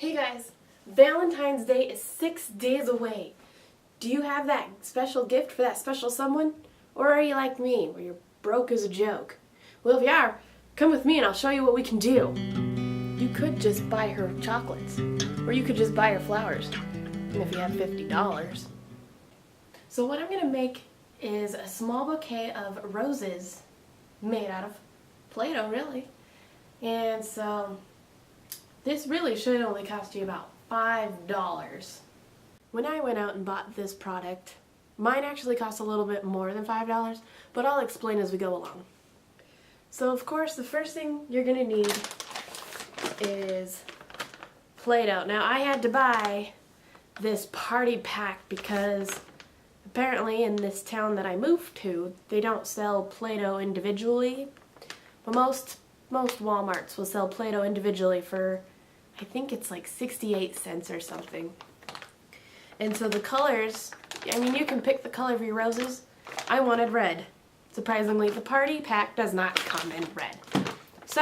Hey guys, Valentine's Day is 6 days away. Do you have that special gift for that special someone? Or are you like me, where you're broke as a joke? Well, if you are, come with me and I'll show you what we can do. You could just buy her chocolates, or you could just buy her flowers, and if you have $50. So what I'm going to make is a small bouquet of roses made out of Play-Doh, really. And so this really should only cost you about $5. When I went out and bought this product, mine actually cost a little bit more than $5, but I'll explain as we go along. So of course, the first thing you're going to need is Play-Doh. Now I had to buy this party pack because apparently in this town that I moved to, they don't sell Play-Doh individually, but most Walmarts will sell Play-Doh individually for, I think it's like 68 cents or something. And so the colors, I mean, you can pick the color of your roses. I wanted red. Surprisingly, the party pack does not come in red. So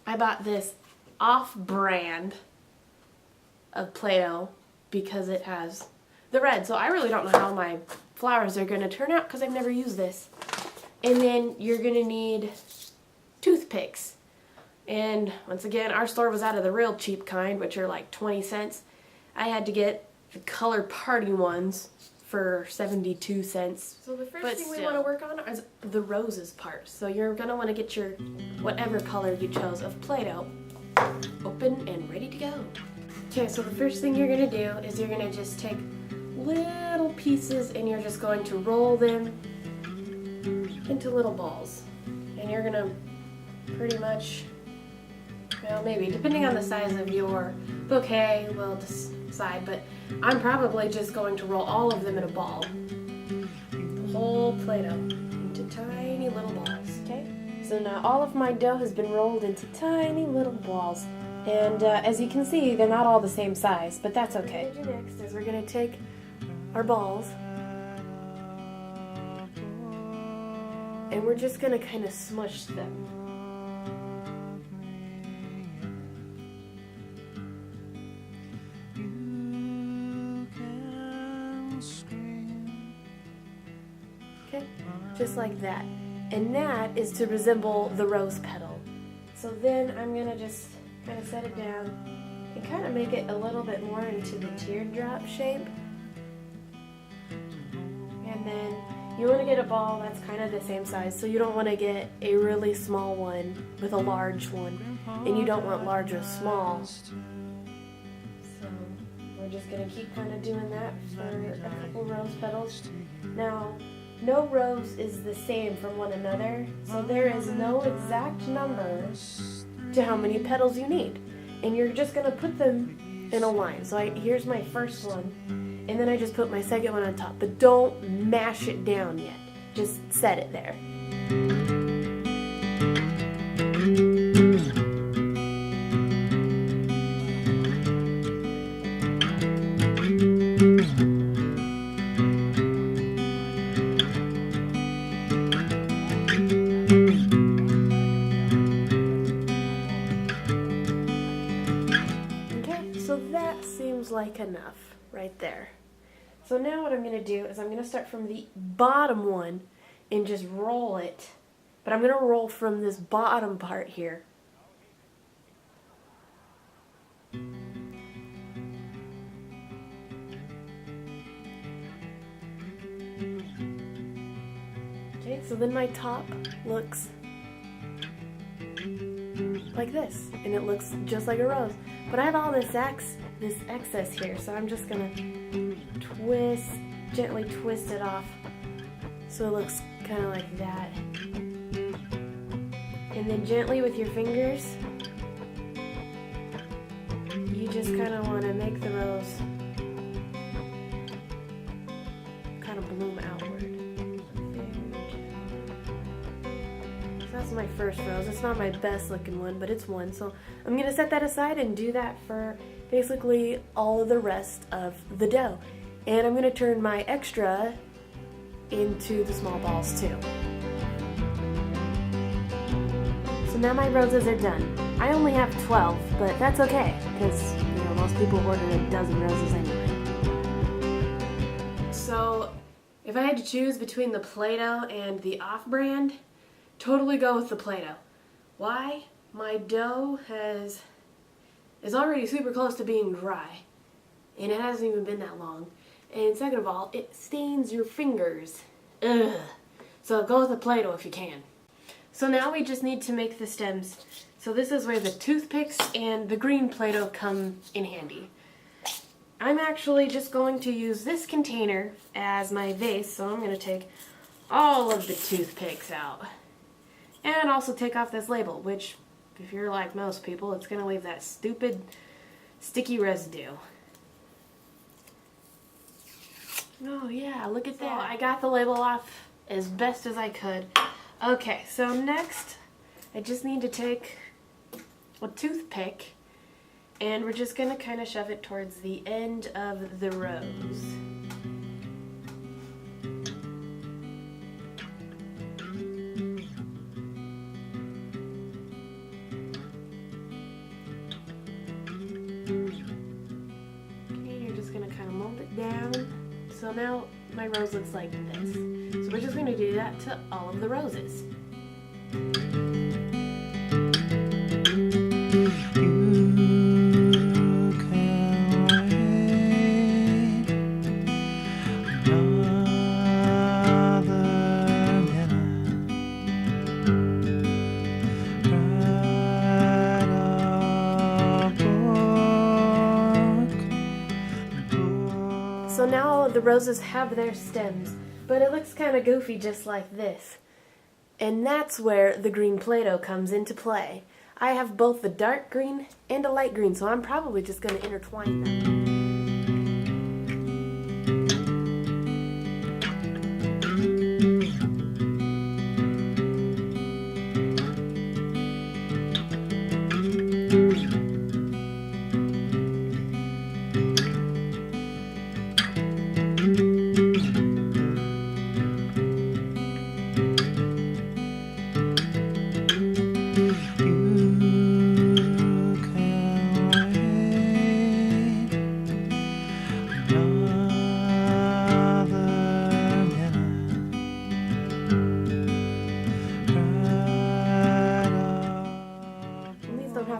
I bought this off-brand of Play-Doh because it has the red. So I really don't know how my flowers are going to turn out because I've never used this. And then you're going to need toothpicks. And once again, our store was out of the real cheap kind, which are like 20 cents. I had to get the color party ones for 72 cents. So the first thing we want to work on is the roses part. So you're going to want to get your whatever color you chose of Play-Doh open and ready to go. Okay, so the first thing you're going to do is you're going to just take little pieces and you're just going to roll them into little balls. And you're going to pretty much, well, maybe, depending on the size of your bouquet, we'll decide, but I'm probably just going to roll all of them in a ball. The whole Play-Doh into tiny little balls, okay? So now all of my dough has been rolled into tiny little balls. And as you can see, they're not all the same size, but that's okay. What we're going to do next is we're going to take our balls and we're just going to kind of smush them. Okay, just like that. And that is to resemble the rose petal. So then I'm going to just kind of set it down and kind of make it a little bit more into the teardrop shape. And then you want to get a ball that's kind of the same size, so you don't want to get a really small one with a large one, and you don't want large or small. So we're just going to keep kind of doing that for a couple rose petals. Now, no rose is the same from one another, so there is no exact number to how many petals you need. And you're just going to put them in a line. So here's my first one, and then I just put my second one on top. But don't mash it down yet. Just set it there. So that seems like enough right there. So now what I'm going to do is I'm going to start from the bottom one and just roll it. But I'm going to roll from this bottom part here. Okay, so then my top looks like this, and it looks just like a rose. But I have all this excess here, so I'm just gonna gently twist it off so it looks kind of like that. And then gently with your fingers, you just kind of want to make the rose kind of bloom outward. That's my first rose. It's not my best looking one, but it's one. So I'm going to set that aside and do that for basically all of the rest of the dough. And I'm going to turn my extra into the small balls too. So now my roses are done. I only have 12, but that's okay, because, most people order a dozen roses anyway. So, if I had to choose between the Play-Doh and the off-brand, totally go with the Play-Doh. Why? My dough is already super close to being dry, and it hasn't even been that long. And second of all, it stains your fingers. Ugh. So go with the Play-Doh if you can. So now we just need to make the stems. So this is where the toothpicks and the green Play-Doh come in handy. I'm actually just going to use this container as my vase, so I'm going to take all of the toothpicks out. And also take off this label, which, if you're like most people, it's going to leave that stupid sticky residue. Oh yeah, look at that. I got the label off as best as I could. Okay, so next I just need to take a toothpick and we're just going to kind of shove it towards the end of the rose. Okay, you're just going to kind of mold it down. So now my rose looks like this. So we're just going to do that to all of the roses. So now all of the roses have their stems, but it looks kind of goofy just like this. And that's where the green Play-Doh comes into play. I have both the dark green and a light green, so I'm probably just going to intertwine them.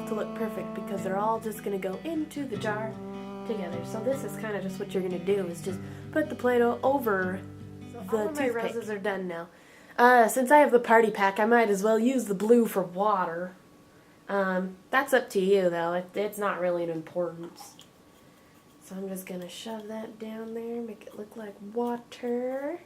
To look perfect because they're all just going to go into the jar together. So this is kind of just what you're going to do is just put the Play-Doh over the toothpick. All of my roses are done now. Since I have the party pack, I might as well use the blue for water. That's up to you though. It's not really an importance. So I'm just going to shove that down there, make it look like water.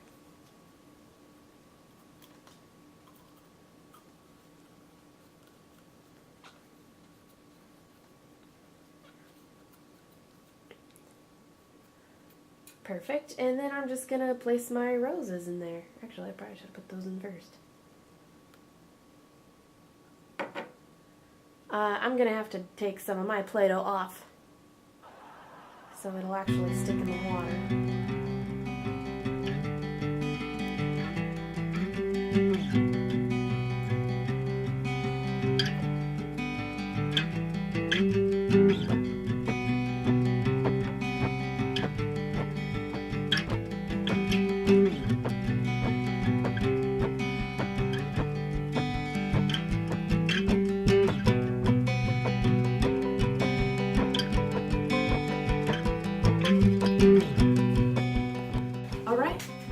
Perfect, and then I'm just going to place my roses in there. Actually, I probably should have put those in first. I'm going to have to take some of my Play-Doh off so it'll actually stick in the water.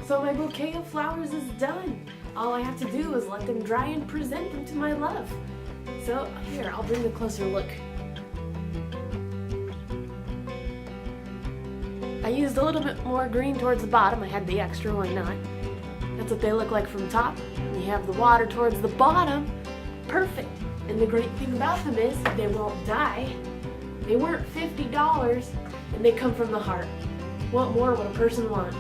So my bouquet of flowers is done. All I have to do is let them dry and present them to my love. So here, I'll bring a closer look. I used a little bit more green towards the bottom. I had the extra, why not? That's what they look like from top. You have the water towards the bottom. Perfect. And the great thing about them is they won't die. They weren't $50 and they come from the heart. What more would a person want?